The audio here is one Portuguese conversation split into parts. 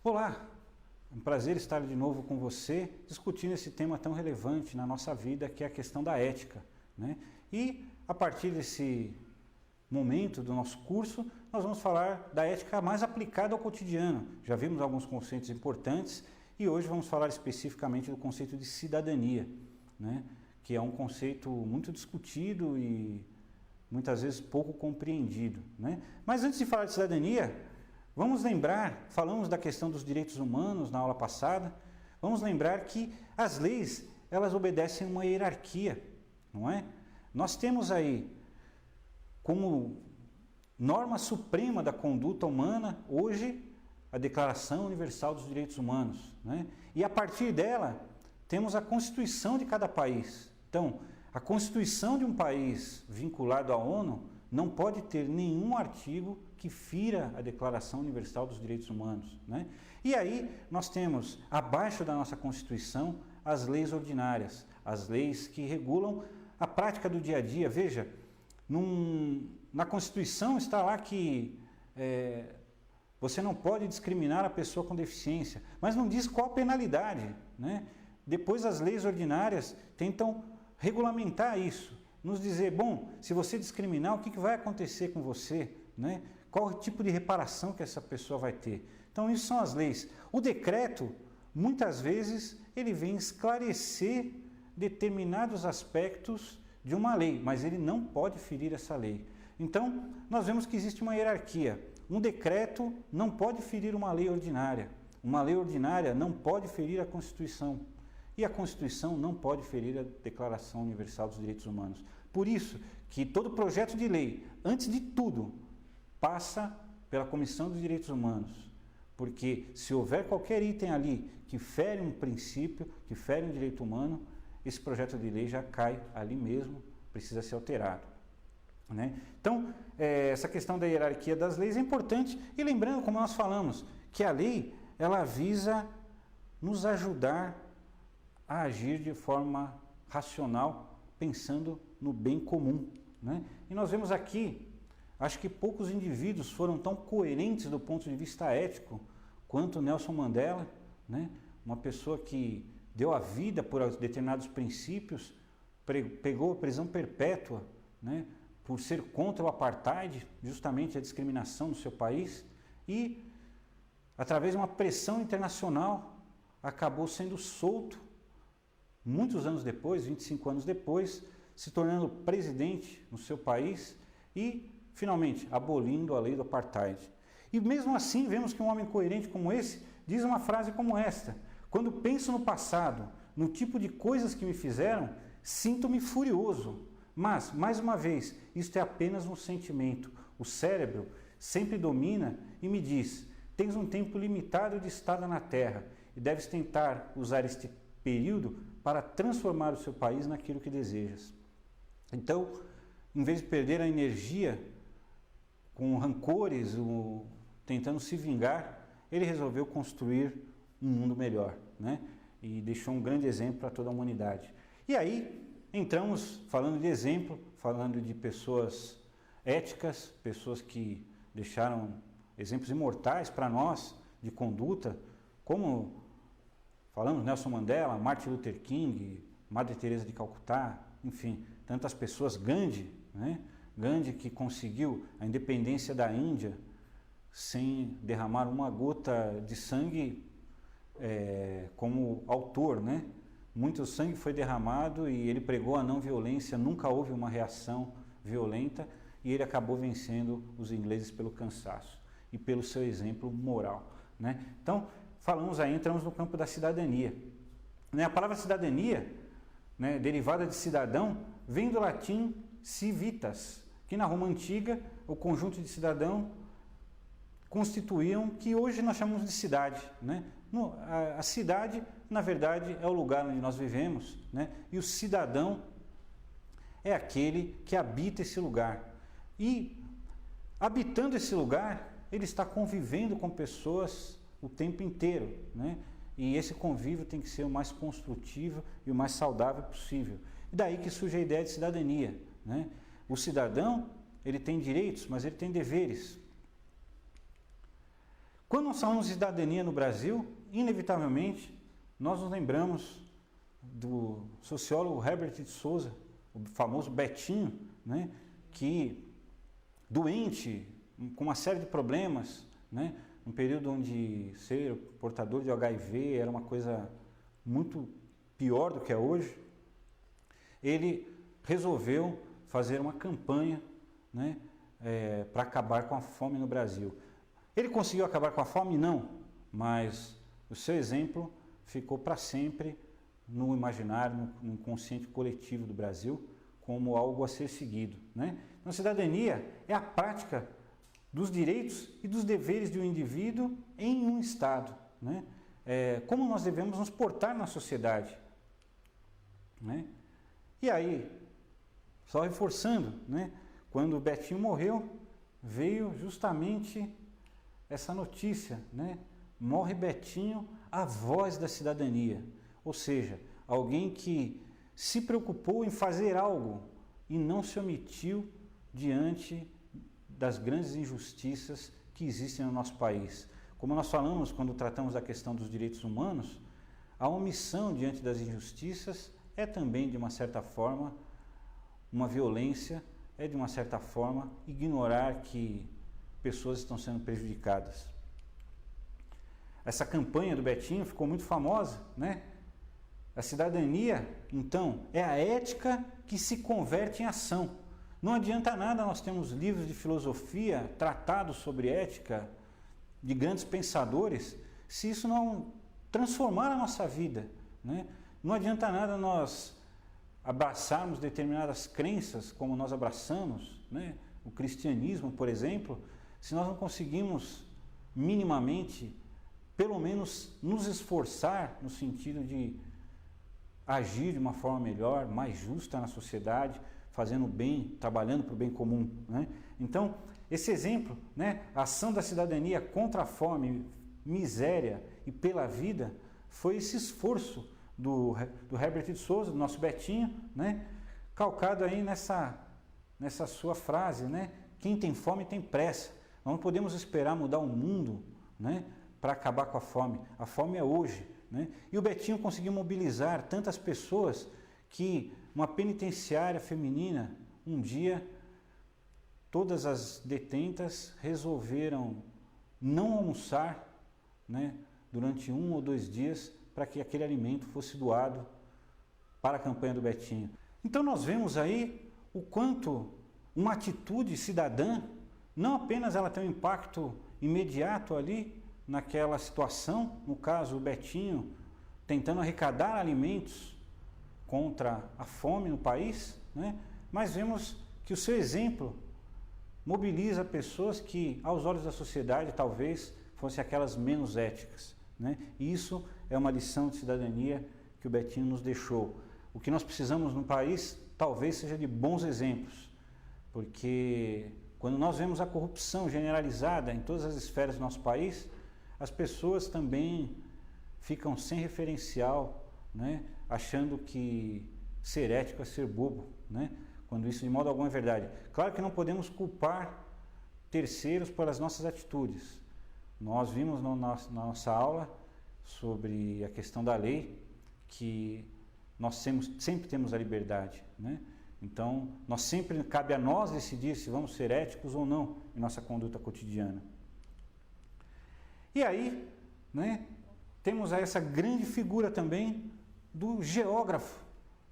Olá, é um prazer estar de novo com você, discutindo esse tema tão relevante na nossa vida, que é a questão da ética, né? E a partir desse momento do nosso curso, nós vamos falar da ética mais aplicada ao cotidiano. Já vimos alguns conceitos importantes e hoje vamos falar especificamente do conceito de cidadania, né? Que é um conceito muito discutido e muitas vezes pouco compreendido, né? Mas antes de falar de cidadania, vamos lembrar, falamos da questão dos direitos humanos na aula passada, vamos lembrar que as leis, elas obedecem a uma hierarquia, não é? Nós temos aí, como norma suprema da conduta humana, hoje, a Declaração Universal dos Direitos Humanos, né? E a partir dela, temos a Constituição de cada país. Então, a Constituição de um país vinculado à ONU não pode ter nenhum artigo que fira a Declaração Universal dos Direitos Humanos, né? E aí nós temos, abaixo da nossa Constituição, as leis ordinárias, as leis que regulam a prática do dia a dia. Veja, na Constituição está lá que você não pode discriminar a pessoa com deficiência, mas não diz qual a penalidade, né? Depois as leis ordinárias tentam regulamentar isso, nos dizer, bom, se você discriminar, o que vai acontecer com você, né? Qual o tipo de reparação que essa pessoa vai ter. Então, isso são as leis. O decreto, muitas vezes, ele vem esclarecer determinados aspectos de uma lei, mas ele não pode ferir essa lei. Então, nós vemos que existe uma hierarquia. Um decreto não pode ferir uma lei ordinária. Uma lei ordinária não pode ferir a Constituição. E a Constituição não pode ferir a Declaração Universal dos Direitos Humanos. Por isso que todo projeto de lei, antes de tudo, passa pela Comissão dos Direitos Humanos. Porque se houver qualquer item ali que fere um princípio, que fere um direito humano, esse projeto de lei já cai ali mesmo, precisa ser alterado, né? Então, essa questão da hierarquia das leis é importante. E lembrando, como nós falamos, que a lei, ela visa nos ajudar a agir de forma racional, pensando no bem comum, né? E nós vemos aqui, acho que poucos indivíduos foram tão coerentes do ponto de vista ético quanto Nelson Mandela, né? Uma pessoa que deu a vida por determinados princípios, pegou a prisão perpétua, né? Por ser contra o apartheid, justamente a discriminação no seu país, e através de uma pressão internacional acabou sendo solto muitos anos depois, 25 anos depois, se tornando presidente no seu país e, finalmente, abolindo a lei do apartheid. E mesmo assim, vemos que um homem coerente como esse diz uma frase como esta: quando penso no passado, no tipo de coisas que me fizeram, sinto-me furioso. Mas, mais uma vez, isto é apenas um sentimento. O cérebro sempre domina e me diz: tens um tempo limitado de estada na Terra e deves tentar usar este período para transformar o seu país naquilo que desejas. Então, em vez de perder a energia com rancores, tentando se vingar, ele resolveu construir um mundo melhor, né? E deixou um grande exemplo para toda a humanidade. E aí, entramos falando de exemplo, falando de pessoas éticas, pessoas que deixaram exemplos imortais para nós de conduta, como falamos Nelson Mandela, Martin Luther King, Madre Teresa de Calcutá, enfim, tantas pessoas. Gandhi, né? Gandhi, que conseguiu a independência da Índia sem derramar uma gota de sangue como autor, né? Muito sangue foi derramado e ele pregou a não violência, nunca houve uma reação violenta e ele acabou vencendo os ingleses pelo cansaço e pelo seu exemplo moral, né? Então, falamos aí, entramos no campo da cidadania, né? A palavra cidadania, né, derivada de cidadão, vem do latim civitas, que na Roma Antiga o conjunto de cidadão constituíam que hoje nós chamamos de cidade, né? A cidade, na verdade, é o lugar onde nós vivemos, né? E o cidadão é aquele que habita esse lugar. E, habitando esse lugar, ele está convivendo com pessoas o tempo inteiro, né? E esse convívio tem que ser o mais construtivo e o mais saudável possível. E daí que surge a ideia de cidadania, né? O cidadão, ele tem direitos, mas ele tem deveres. Quando nós falamos de cidadania no Brasil, inevitavelmente nós nos lembramos do sociólogo Herbert de Souza, o famoso Betinho, né, que doente, com uma série de problemas, né, um período onde ser portador de HIV era uma coisa muito pior do que é hoje, ele resolveu fazer uma campanha, né, para acabar com a fome no Brasil. Ele conseguiu acabar com a fome? Não, mas o seu exemplo ficou para sempre no imaginário, no inconsciente coletivo do Brasil, como algo a ser seguido, né? Então, cidadania é a prática dos direitos e dos deveres de um indivíduo em um Estado, né? Como nós devemos nos portar na sociedade, né? E aí, só reforçando, né? Quando o Betinho morreu, veio justamente essa notícia, né? Morre Betinho, a voz da cidadania, ou seja, alguém que se preocupou em fazer algo e não se omitiu diante das grandes injustiças que existem no nosso país. Como nós falamos quando tratamos da questão dos direitos humanos, a omissão diante das injustiças é também, de uma certa forma, uma violência, é de uma certa forma ignorar que pessoas estão sendo prejudicadas. Essa campanha do Betinho ficou muito famosa, né? A cidadania, então, é a ética que se converte em ação. Não adianta nada nós termos livros de filosofia, tratados sobre ética, de grandes pensadores, se isso não transformar a nossa vida, né? Não adianta nada nós abraçarmos determinadas crenças, como nós abraçamos, né? O cristianismo, por exemplo, se nós não conseguimos minimamente, pelo menos, nos esforçar no sentido de agir de uma forma melhor, mais justa na sociedade, fazendo bem, trabalhando para o bem comum, né? Então, esse exemplo, né, a ação da cidadania contra a fome, miséria e pela vida, foi esse esforço do Herbert de Souza, do nosso Betinho, né, calcado aí nessa sua frase, né, quem tem fome tem pressa. Nós não podemos esperar mudar o mundo, né, para acabar com a fome. A fome é hoje, né? E o Betinho conseguiu mobilizar tantas pessoas que uma penitenciária feminina, um dia, todas as detentas resolveram não almoçar, né, durante 1 ou 2 dias para que aquele alimento fosse doado para a campanha do Betinho. Então nós vemos aí o quanto uma atitude cidadã, não apenas ela tem um impacto imediato ali naquela situação, no caso o Betinho tentando arrecadar alimentos contra a fome no país, né? Mas vemos que o seu exemplo mobiliza pessoas que, aos olhos da sociedade, talvez fossem aquelas menos éticas, né? E isso é uma lição de cidadania que o Betinho nos deixou. O que nós precisamos no país talvez seja de bons exemplos, porque quando nós vemos a corrupção generalizada em todas as esferas do nosso país, as pessoas também ficam sem referencial, né? Achando que ser ético é ser bobo, né? Quando isso de modo algum é verdade. Claro que não podemos culpar terceiros pelas nossas atitudes. Nós vimos na nossa aula sobre a questão da lei que nós sempre temos a liberdade, né? Então, cabe a nós decidir se vamos ser éticos ou não em nossa conduta cotidiana. E aí, né, temos aí essa grande figura também do geógrafo,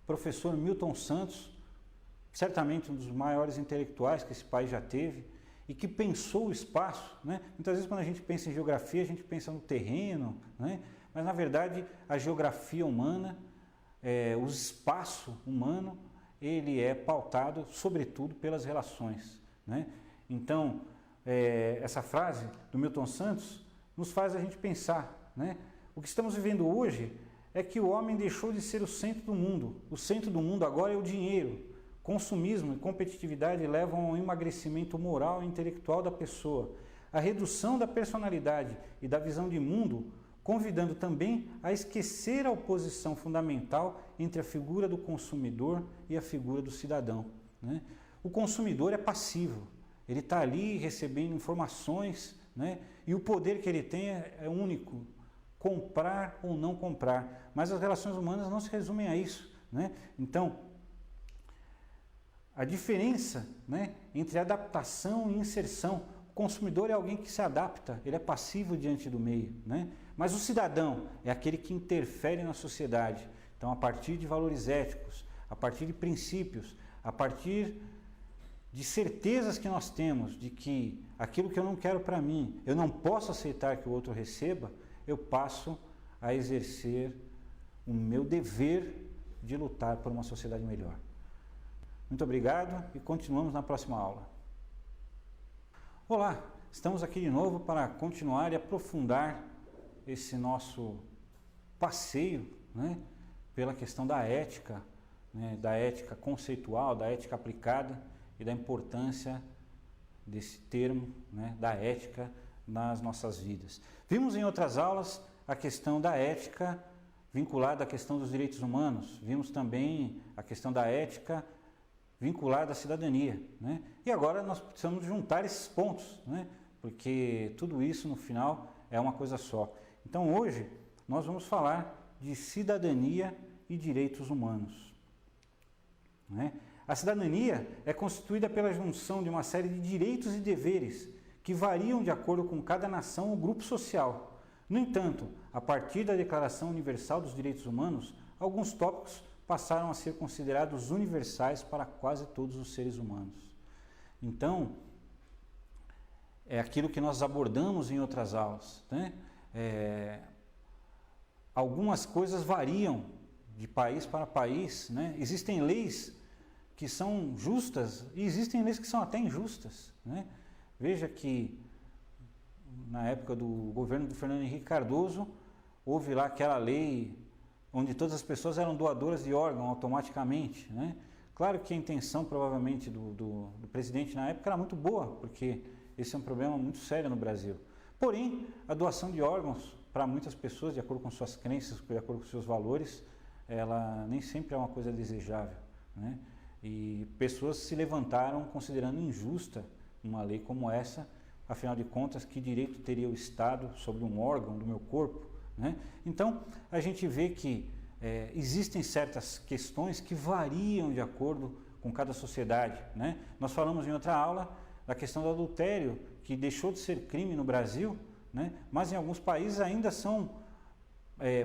professor Milton Santos, certamente um dos maiores intelectuais que esse país já teve e que pensou o espaço, né? Muitas vezes quando a gente pensa em geografia, a gente pensa no terreno, né? Mas na verdade a geografia humana, o espaço humano, ele é pautado sobretudo pelas relações, né? Então, essa frase do Milton Santos nos faz a gente pensar, né? O que estamos vivendo hoje é que o homem deixou de ser o centro do mundo. O centro do mundo agora é o dinheiro. Consumismo e competitividade levam ao emagrecimento moral e intelectual da pessoa, a redução da personalidade e da visão de mundo, convidando também a esquecer a oposição fundamental entre a figura do consumidor e a figura do cidadão, né? O consumidor é passivo, ele está ali recebendo informações, né? E o poder que ele tem é único, comprar ou não comprar. Mas as relações humanas não se resumem a isso, né? Então, a diferença, né, entre adaptação e inserção: o consumidor é alguém que se adapta, ele é passivo diante do meio, né? Mas o cidadão é aquele que interfere na sociedade. Então, a partir de valores éticos, a partir de princípios, a partir de certezas que nós temos de que aquilo que eu não quero para mim, eu não posso aceitar que o outro receba, eu passo a exercer o meu dever de lutar por uma sociedade melhor. Muito obrigado e continuamos na próxima aula. Olá, estamos aqui de novo para continuar e aprofundar esse nosso passeio, né, pela questão da ética, né, da ética conceitual, da ética aplicada e da importância desse termo, né, da ética nas nossas vidas. Vimos em outras aulas a questão da ética vinculada à questão dos direitos humanos, vimos também a questão da ética vinculada à cidadania, né? E agora nós precisamos juntar esses pontos, né? Porque tudo isso no final é uma coisa só. Então hoje nós vamos falar de cidadania e direitos humanos, né? A cidadania é constituída pela junção de uma série de direitos e deveres que variam de acordo com cada nação ou grupo social. No entanto, a partir da Declaração Universal dos Direitos Humanos, alguns tópicos passaram a ser considerados universais para quase todos os seres humanos. Então, é aquilo que nós abordamos em outras aulas, né? Algumas coisas variam de país para país, né? Existem leis que são justas e existem leis que são até injustas, né? Veja que na época do governo do Fernando Henrique Cardoso, houve lá aquela lei onde todas as pessoas eram doadoras de órgão automaticamente, né? Claro que a intenção provavelmente do presidente na época era muito boa, porque esse é um problema muito sério no Brasil. Porém, a doação de órgãos para muitas pessoas, de acordo com suas crenças, de acordo com seus valores, ela nem sempre é uma coisa desejável, né? E pessoas se levantaram considerando injusta uma lei como essa. Afinal de contas, que direito teria o Estado sobre um órgão do meu corpo, né? Então, a gente vê que existem certas questões que variam de acordo com cada sociedade, né? Nós falamos em outra aula da questão do adultério, que deixou de ser crime no Brasil, né? Mas em alguns países ainda são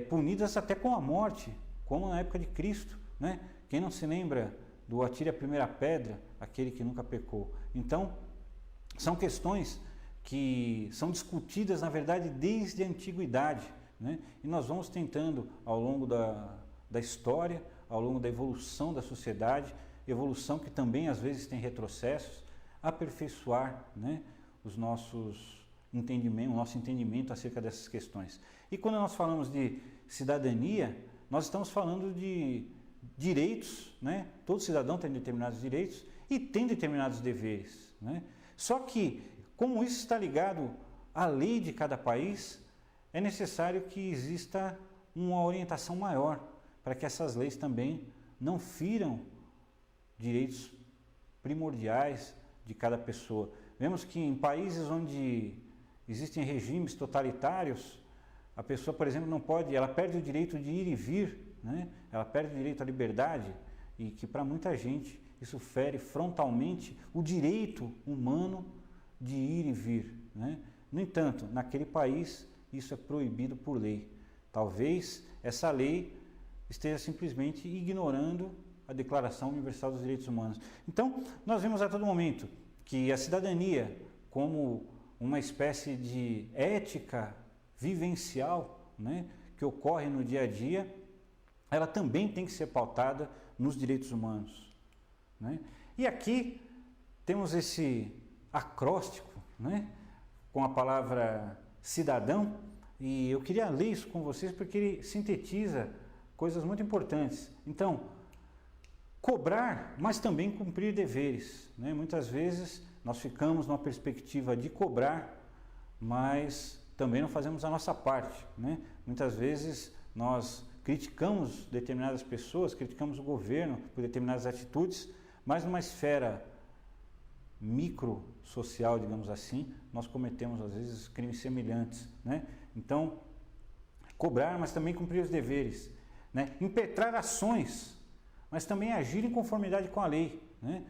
punidas até com a morte, como na época de Cristo, né? Quem não se lembra do atire a primeira pedra, aquele que nunca pecou? Então, são questões que são discutidas, na verdade, desde a antiguidade, né? E nós vamos tentando, ao longo da história, ao longo da evolução da sociedade, evolução que também às vezes tem retrocessos, aperfeiçoar, né, o nosso entendimento acerca dessas questões. E quando nós falamos de cidadania, nós estamos falando de direitos, né? Todo cidadão tem determinados direitos e tem determinados deveres, né? Só que, como isso está ligado à lei de cada país, é necessário que exista uma orientação maior para que essas leis também não firam direitos primordiais de cada pessoa. Vemos que em países onde existem regimes totalitários, a pessoa, por exemplo, não pode, ela perde o direito de ir e vir, né? Ela perde o direito à liberdade, e que para muita gente isso fere frontalmente o direito humano de ir e vir, né? No entanto, naquele país isso é proibido por lei. Talvez essa lei esteja simplesmente ignorando a Declaração Universal dos Direitos Humanos. Então, nós vemos a todo momento que a cidadania, como uma espécie de ética vivencial, né, que ocorre no dia a dia, ela também tem que ser pautada nos direitos humanos, né? E aqui temos esse acróstico, né, com a palavra cidadão, e eu queria ler isso com vocês porque ele sintetiza coisas muito importantes. Então, cobrar, mas também cumprir deveres, né? Muitas vezes nós ficamos numa perspectiva de cobrar, mas também não fazemos a nossa parte, né? Muitas vezes nós criticamos determinadas pessoas, criticamos o governo por determinadas atitudes, mas numa esfera micro-social, digamos assim, nós cometemos às vezes crimes semelhantes, né? Então, cobrar, mas também cumprir os deveres, né? Impetrar ações, mas também agir em conformidade com a lei, né?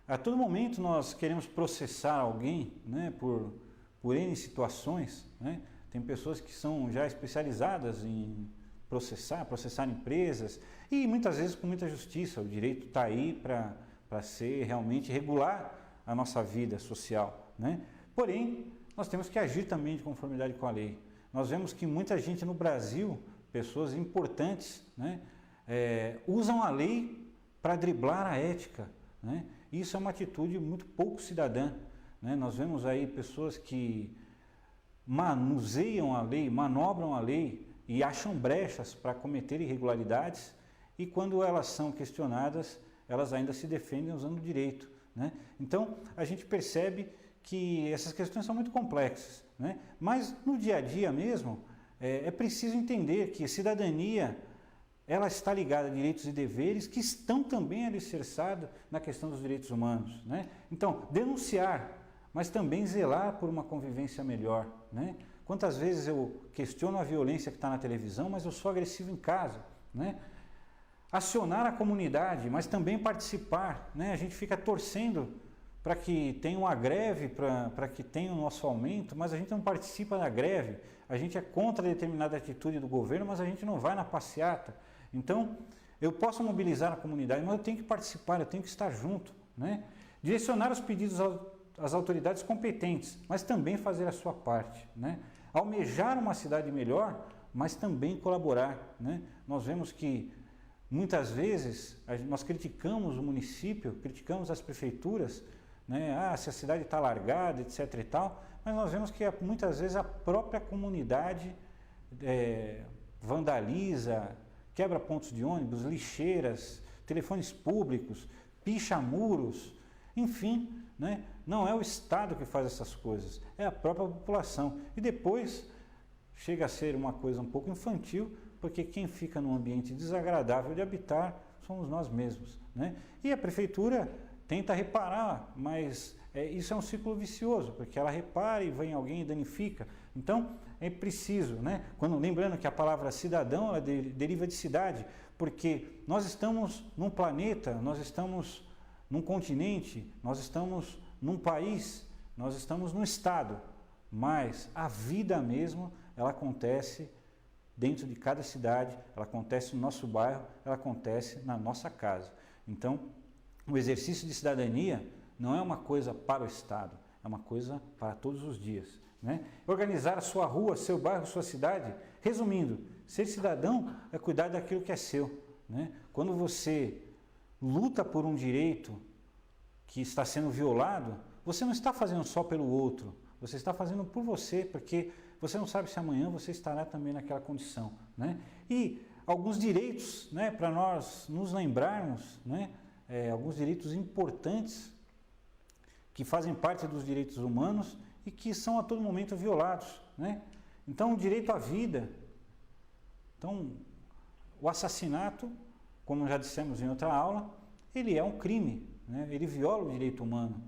A todo momento nós queremos processar alguém, né, por N situações, né? Tem pessoas que são já especializadas em processar empresas, e muitas vezes com muita justiça. O direito está aí para ser realmente regular a nossa vida social, né? Porém, nós temos que agir também de conformidade com a lei. Nós vemos que muita gente no Brasil, pessoas importantes, né, usam a lei para driblar a ética, né? Isso é uma atitude muito pouco cidadã, né? Nós vemos aí pessoas que manuseiam a lei, manobram a lei e acham brechas para cometer irregularidades, e quando elas são questionadas, elas ainda se defendem usando o direito, né? Então, a gente percebe que essas questões são muito complexas, né? Mas no dia a dia mesmo, é preciso entender que a cidadania, ela está ligada a direitos e deveres que estão também alicerçados na questão dos direitos humanos, né? Então, denunciar, mas também zelar por uma convivência melhor, né? Quantas vezes eu questiono a violência que está na televisão, mas eu sou agressivo em casa, né? Acionar a comunidade, mas também participar, né? A gente fica torcendo para que tenha uma greve, para que tenha o nosso aumento, mas a gente não participa da greve. A gente é contra determinada atitude do governo, mas a gente não vai na passeata. Então, eu posso mobilizar a comunidade, mas eu tenho que participar, eu tenho que estar junto, né? Direcionar os pedidos às autoridades competentes, mas também fazer a sua parte, né? Almejar uma cidade melhor, mas também colaborar, né? Nós vemos que muitas vezes nós criticamos o município, criticamos as prefeituras, né? Se a cidade está largada, etc. e tal, mas nós vemos que muitas vezes a própria comunidade vandaliza, quebra pontos de ônibus, lixeiras, telefones públicos, picha muros, enfim, né? Não é o Estado que faz essas coisas, é a própria população. E depois chega a ser uma coisa um pouco infantil, porque quem fica num ambiente desagradável de habitar somos nós mesmos, né? E a prefeitura tenta reparar, mas isso é um ciclo vicioso, porque ela repara e vem alguém e danifica. Então, é preciso, né? Lembrando que a palavra cidadão, ela deriva de cidade, porque nós estamos num planeta, nós estamos num continente, nós estamos num país, nós estamos num estado, mas a vida mesmo, ela acontece dentro de cada cidade, ela acontece no nosso bairro, ela acontece na nossa casa. Então, o exercício de cidadania não é uma coisa para o Estado, é uma coisa para todos os dias, né? Organizar a sua rua, seu bairro, sua cidade. Resumindo, ser cidadão é cuidar daquilo que é seu, né? Quando você luta por um direito que está sendo violado, você não está fazendo só pelo outro, você está fazendo por você, porque você não sabe se amanhã você estará também naquela condição, né? E alguns direitos, né, para nós nos lembrarmos, né, alguns direitos importantes que fazem parte dos direitos humanos e que são a todo momento violados, né? Então, o direito à vida. Então, o assassinato, como já dissemos em outra aula, ele é um crime, né? Ele viola o direito humano.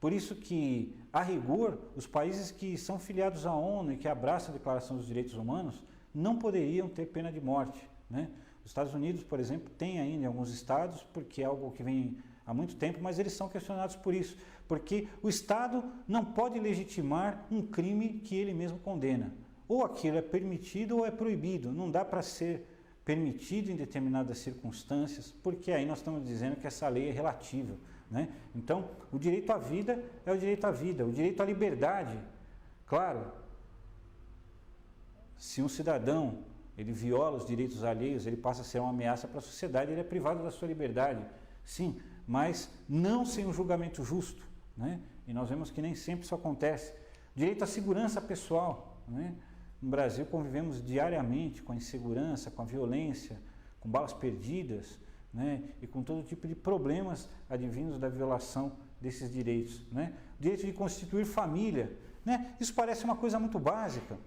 Por isso que, a rigor, os países que são filiados à ONU e que abraçam a Declaração dos Direitos Humanos não poderiam ter pena de morte, né? Os Estados Unidos, por exemplo, tem ainda em alguns estados, porque é algo que vem há muito tempo, mas eles são questionados por isso, porque o Estado não pode legitimar um crime que ele mesmo condena. Ou aquilo é permitido ou é proibido, não dá para ser permitido em determinadas circunstâncias, porque aí nós estamos dizendo que essa lei é relativa, né? Então, o direito à vida é o direito à vida, o direito à liberdade. Claro, se um cidadão ele viola os direitos alheios, ele passa a ser uma ameaça para a sociedade, ele é privado da sua liberdade, sim, mas não sem um julgamento justo, né? E nós vemos que nem sempre isso acontece. Direito à segurança pessoal, né? No Brasil convivemos diariamente com a insegurança, com a violência, com balas perdidas, né? E com todo tipo de problemas advindos da violação desses direitos, né? O direito de constituir família, né? Isso parece uma coisa muito básica,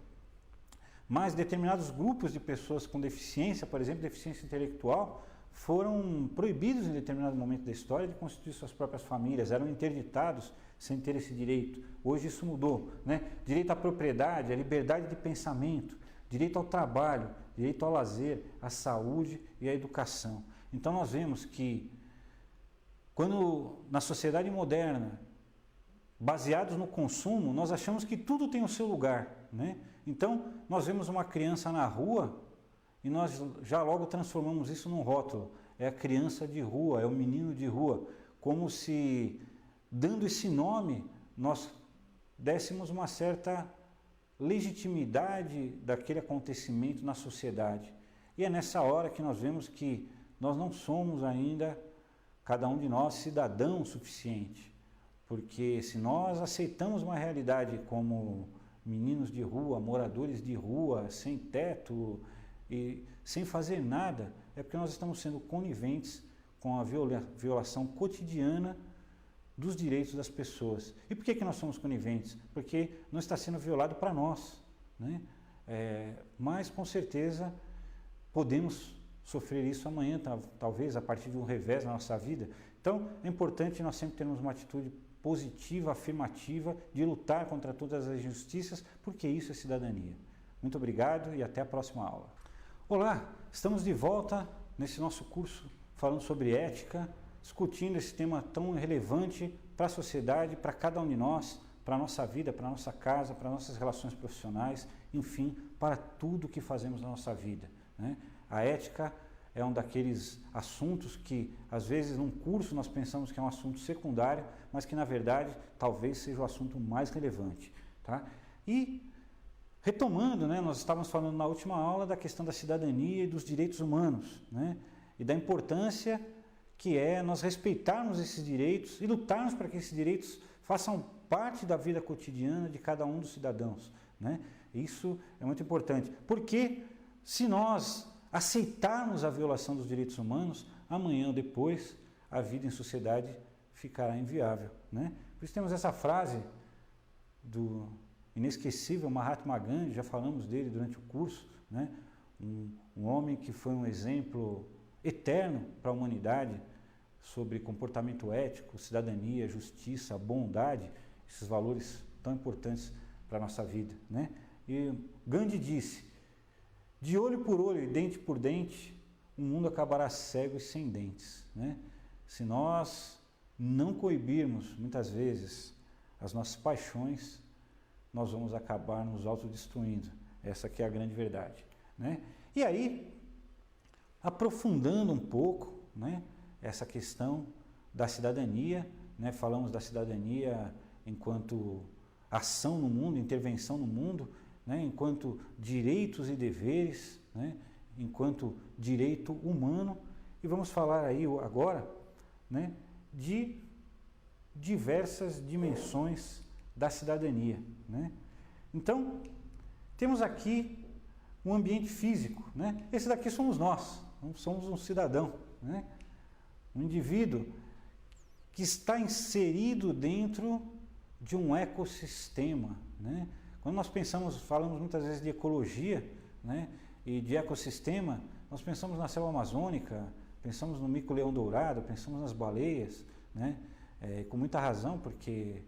mas determinados grupos de pessoas com deficiência, por exemplo, deficiência intelectual, foram proibidos em determinado momento da história de constituir suas próprias famílias, eram interditados, sem ter esse direito. Hoje isso mudou, né? Direito à propriedade, à liberdade de pensamento, direito ao trabalho, direito ao lazer, à saúde e à educação. Então nós vemos que quando na sociedade moderna, baseados no consumo, nós achamos que tudo tem o seu lugar, né? Então nós vemos uma criança na rua e nós já logo transformamos isso num rótulo. É a criança de rua, é o menino de rua, como se dando esse nome nós dessemos uma certa legitimidade daquele acontecimento na sociedade. E é nessa hora que nós vemos que nós não somos ainda, cada um de nós, cidadão suficiente. Porque se nós aceitamos uma realidade como meninos de rua, moradores de rua, sem teto e sem fazer nada, é porque nós estamos sendo coniventes com a violação cotidiana dos direitos das pessoas. E por que nós somos coniventes? Porque não está sendo violado para nós, né? Mas com certeza podemos sofrer isso amanhã, talvez a partir de um revés na nossa vida. Então é importante nós sempre termos uma atitude positiva, afirmativa, de lutar contra todas as injustiças, porque isso é cidadania. Muito obrigado e até a próxima aula. Olá, estamos de volta nesse nosso curso falando sobre ética, discutindo esse tema tão relevante para a sociedade, para cada um de nós, para a nossa vida, para a nossa casa, para nossas relações profissionais, enfim, para tudo que fazemos na nossa vida, né? A ética é um daqueles assuntos que, às vezes, num curso nós pensamos que é um assunto secundário, mas que, na verdade, talvez seja o assunto mais relevante, tá? E, retomando, né, nós estávamos falando na última aula da questão da cidadania e dos direitos humanos, né? E da importância que é nós respeitarmos esses direitos e lutarmos para que esses direitos façam parte da vida cotidiana de cada um dos cidadãos, né? Isso é muito importante, porque se nós aceitarmos a violação dos direitos humanos, amanhã ou depois a vida em sociedade ficará inviável, né? Por isso temos essa frase do inesquecível Mahatma Gandhi, já falamos dele durante o curso, né? Um homem que foi um exemplo eterno para a humanidade sobre comportamento ético, cidadania, justiça, bondade, esses valores tão importantes para a nossa vida, né? E Gandhi disse: de olho por olho e dente por dente, o mundo acabará cego e sem dentes, né? Se nós não coibirmos, muitas vezes, as nossas paixões, nós vamos acabar nos autodestruindo. Essa aqui é a grande verdade, né? E aí, aprofundando um pouco, né, essa questão da cidadania, né? Falamos da cidadania enquanto ação no mundo, intervenção no mundo, né, enquanto direitos e deveres, né, enquanto direito humano, e vamos falar aí agora, né, de diversas dimensões da cidadania, né? Então, temos aqui um ambiente físico, né? Esse daqui somos nós, somos um cidadão, né? Um indivíduo que está inserido dentro de um ecossistema, né? Quando nós falamos muitas vezes de ecologia, né, e de ecossistema, nós pensamos na selva amazônica, pensamos no mico-leão-dourado, pensamos nas baleias, né, com muita razão, porque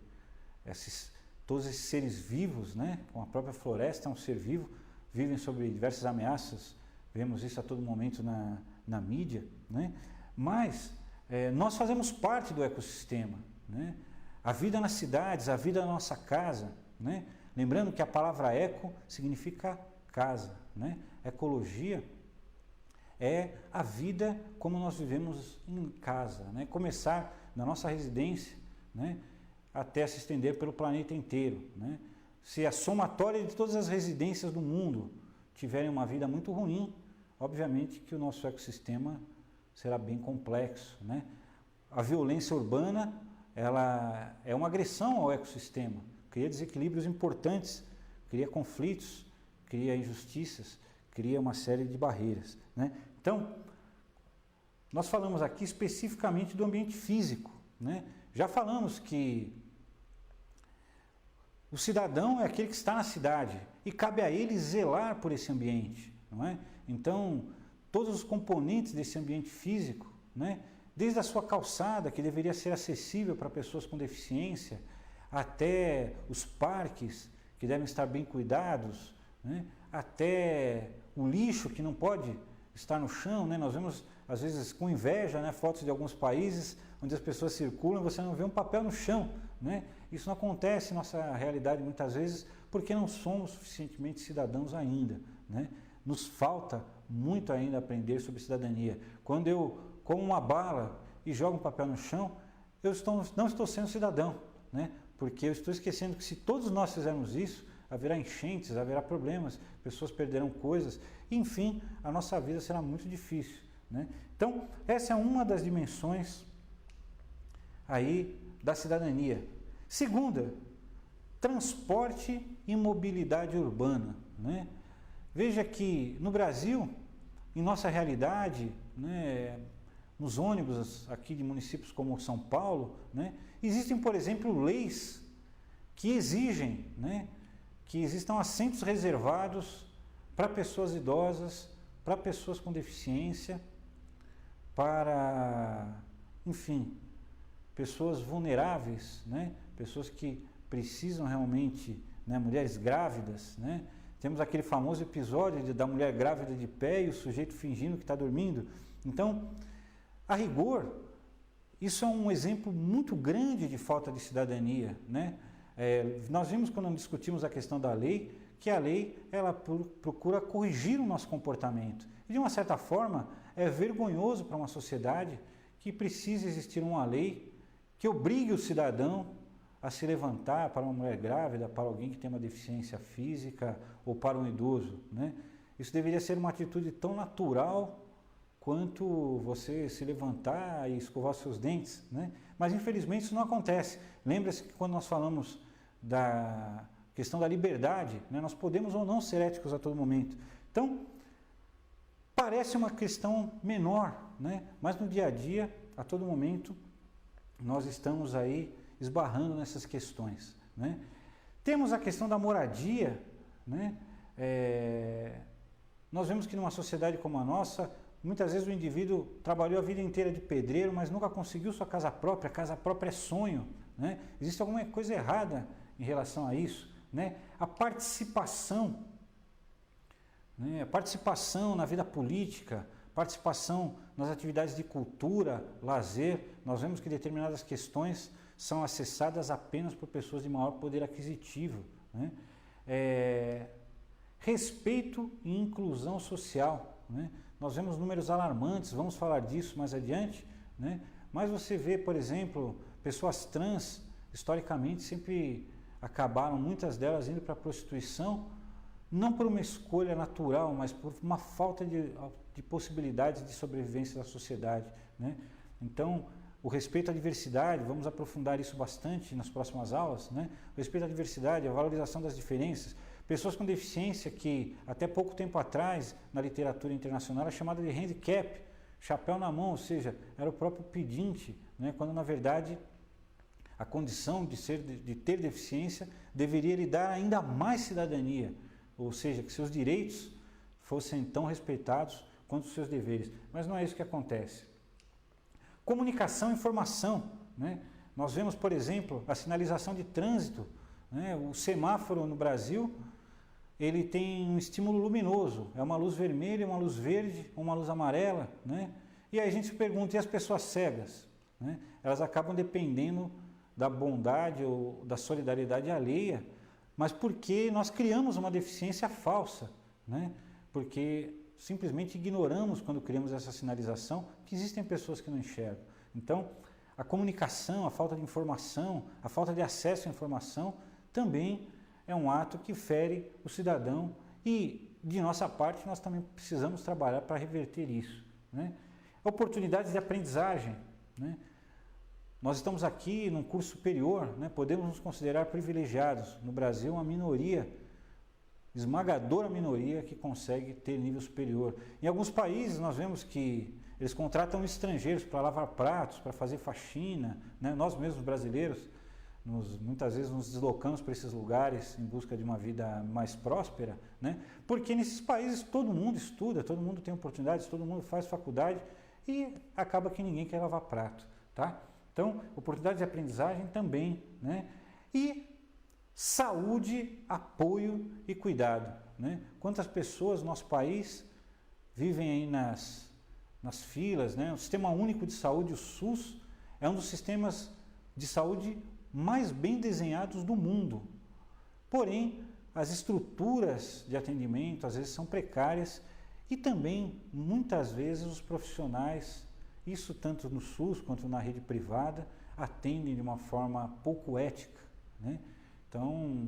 todos esses seres vivos, né, com a própria floresta é um ser vivo, vivem sob diversas ameaças, vemos isso a todo momento na mídia, né, mas nós fazemos parte do ecossistema, né, a vida nas cidades, a vida na nossa casa, né. Lembrando que a palavra eco significa casa, né? Ecologia é a vida como nós vivemos em casa, né? Começar na nossa residência, né, até se estender pelo planeta inteiro, né? Se a somatória de todas as residências do mundo tiverem uma vida muito ruim, obviamente que o nosso ecossistema será bem complexo, né? A violência urbana, ela é uma agressão ao ecossistema, cria desequilíbrios importantes, cria conflitos, cria injustiças, cria uma série de barreiras, né? Então, nós falamos aqui especificamente do ambiente físico, né? Já falamos que o cidadão é aquele que está na cidade e cabe a ele zelar por esse ambiente, não é? Então, todos os componentes desse ambiente físico, né? Desde a sua calçada, que deveria ser acessível para pessoas com deficiência, até os parques que devem estar bem cuidados, né? Até o lixo que não pode estar no chão, né? Nós vemos, às vezes, com inveja, né, fotos de alguns países onde as pessoas circulam e você não vê um papel no chão, né? Isso não acontece em nossa realidade muitas vezes porque não somos suficientemente cidadãos ainda, né? Nos falta muito ainda aprender sobre cidadania. Quando eu como uma bala e jogo um papel no chão, não estou sendo cidadão, né? Porque eu estou esquecendo que se todos nós fizermos isso, haverá enchentes, haverá problemas, pessoas perderão coisas, enfim, a nossa vida será muito difícil, né? Então, essa é uma das dimensões aí da cidadania. Segunda, transporte e mobilidade urbana, né? Veja que no Brasil, em nossa realidade, né, nos ônibus aqui de municípios como São Paulo, né, existem, por exemplo, leis que exigem, né, que existam assentos reservados para pessoas idosas, para pessoas com deficiência, para, enfim, pessoas vulneráveis, né, pessoas que precisam realmente, né, mulheres grávidas, né. Temos aquele famoso episódio da mulher grávida de pé e o sujeito fingindo que está dormindo. Então, a rigor, isso é um exemplo muito grande de falta de cidadania, né? Nós vimos quando discutimos a questão da lei, que a lei ela procura corrigir o nosso comportamento. E de uma certa forma, é vergonhoso para uma sociedade que precise existir uma lei que obrigue o cidadão a se levantar para uma mulher grávida, para alguém que tem uma deficiência física ou para um idoso, né? Isso deveria ser uma atitude tão natural quanto você se levantar e escovar os seus dentes, né? Mas infelizmente isso não acontece. Lembra-se que quando nós falamos da questão da liberdade, né, nós podemos ou não ser éticos a todo momento. Então, parece uma questão menor, né? Mas no dia a dia, a todo momento, nós estamos aí esbarrando nessas questões, né? Temos a questão da moradia, né? Nós vemos que numa sociedade como a nossa, muitas vezes o indivíduo trabalhou a vida inteira de pedreiro, mas nunca conseguiu sua casa própria. A casa própria é sonho, né? Existe alguma coisa errada em relação a isso, né? A participação, né? A participação na vida política, participação nas atividades de cultura, lazer. Nós vemos que determinadas questões são acessadas apenas por pessoas de maior poder aquisitivo, né? Respeito e inclusão social, né? Nós vemos números alarmantes, vamos falar disso mais adiante, né? Mas você vê, por exemplo, pessoas trans, historicamente sempre acabaram, muitas delas indo para a prostituição, não por uma escolha natural, mas por uma falta de possibilidades de sobrevivência da sociedade, né? Então, o respeito à diversidade, vamos aprofundar isso bastante nas próximas aulas, né? O respeito à diversidade, a valorização das diferenças. Pessoas com deficiência que até pouco tempo atrás, na literatura internacional, era chamada de handicap, chapéu na mão, ou seja, era o próprio pedinte, né? Quando na verdade a condição de ter deficiência deveria lhe dar ainda mais cidadania, ou seja, que seus direitos fossem tão respeitados quanto os seus deveres. Mas não é isso que acontece. Comunicação e informação, né? Nós vemos, por exemplo, a sinalização de trânsito, né? O semáforo no Brasil, ele tem um estímulo luminoso, é uma luz vermelha, uma luz verde, uma luz amarela, né? E aí a gente se pergunta, e as pessoas cegas, né? Elas acabam dependendo da bondade ou da solidariedade alheia, mas porque nós criamos uma deficiência falsa, né? Porque simplesmente ignoramos, quando criamos essa sinalização, que existem pessoas que não enxergam. Então, a comunicação, a falta de informação, a falta de acesso à informação, também é um ato que fere o cidadão e, de nossa parte, nós também precisamos trabalhar para reverter isso, né? Oportunidades de aprendizagem, né? Nós estamos aqui num curso superior, né? Podemos nos considerar privilegiados. No Brasil, uma minoria, esmagadora minoria, que consegue ter nível superior. Em alguns países nós vemos que eles contratam estrangeiros para lavar pratos, para fazer faxina, né? Nós mesmos brasileiros, muitas vezes nos deslocamos para esses lugares em busca de uma vida mais próspera, né? Porque nesses países todo mundo estuda, todo mundo tem oportunidades, todo mundo faz faculdade e acaba que ninguém quer lavar prato, tá? Então, oportunidades de aprendizagem também, né? E saúde, apoio e cuidado, né? Quantas pessoas no nosso país vivem aí nas filas, né? O Sistema Único de Saúde, o SUS, é um dos sistemas de saúde mais bem desenhados do mundo. Porém, as estruturas de atendimento às vezes são precárias e também, muitas vezes, os profissionais, isso tanto no SUS quanto na rede privada, atendem de uma forma pouco ética, né? Então,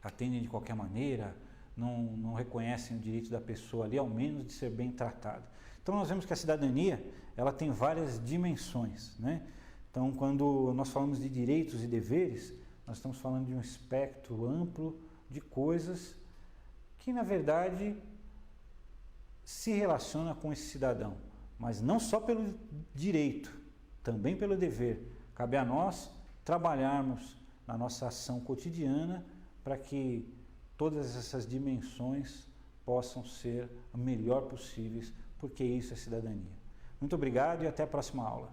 atendem de qualquer maneira, não reconhecem o direito da pessoa ali, ao menos de ser bem tratado. Então, nós vemos que a cidadania, ela tem várias dimensões, né? Então, quando nós falamos de direitos e deveres, nós estamos falando de um espectro amplo de coisas que, na verdade, se relaciona com esse cidadão, mas não só pelo direito, também pelo dever. Cabe a nós trabalharmos na nossa ação cotidiana para que todas essas dimensões possam ser o melhor possíveis, porque isso é cidadania. Muito obrigado e até a próxima aula.